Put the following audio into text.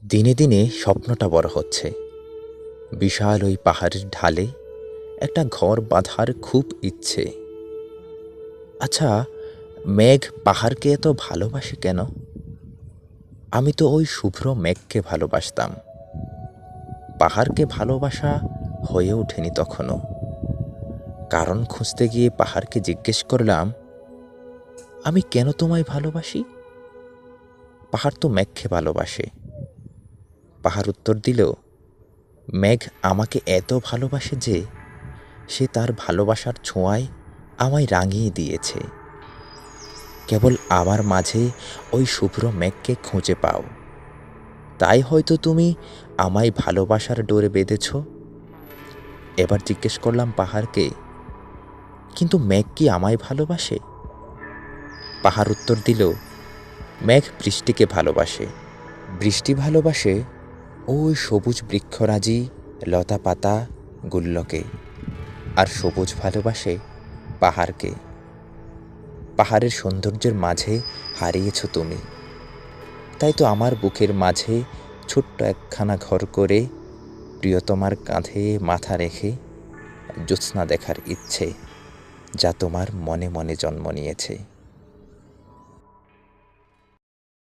দিনে দিনে স্বপ্নটা বড় হচ্ছে। বিশাল ওই পাহাড়ের ঢালে একটা ঘর বাঁধার খুব ইচ্ছে। আচ্ছা, মেঘ পাহাড়কে এত ভালোবাসে কেন? আমি তো ওই শুভ্র মেঘকে ভালোবাসতাম। পাহাড়কে ভালোবাসা হয়ে ওঠেনি তখনও। কারণ খুঁজতে গিয়ে পাহাড়কে জিজ্ঞেস করলাম, আমি কেন তোমায় ভালোবাসি? পাহাড় তো মেঘকে ভালোবাসে। পাহাড় উত্তর দিল, মেঘ আমাকে এত ভালোবাসে যে সে তার ভালোবাসার ছোঁয়ায় আমায় রাঙিয়ে দিয়েছে। কেবল আমার মাঝে ওই শুভ্র মেঘকে খুঁজে পাও, তাই হয়তো তুমি আমায় ভালোবাসার ডোরে বেঁধেছ। এবার জিজ্ঞেস করলাম পাহাড়কে, কিন্তু মেঘ কি আমায় ভালোবাসে? পাহাড় উত্তর দিল, মেঘ বৃষ্টিকে ভালোবাসে। বৃষ্টি ভালোবাসে ওই সবুজ বৃক্ষরাজি, লতা পাতা গুল্লকে। আর সবুজ ভালোবাসে পাহাড়কে। পাহাড়ের সৌন্দর্যের মাঝে হারিয়েছ তুমি, তাই তো আমার বুকের মাঝে ছোট্ট একখানা ঘর করে প্রিয়তমার কাঁধে মাথা রেখে জ্যোৎস্না দেখার ইচ্ছে, যা তোমার মনে মনে জন্ম নিয়েছে।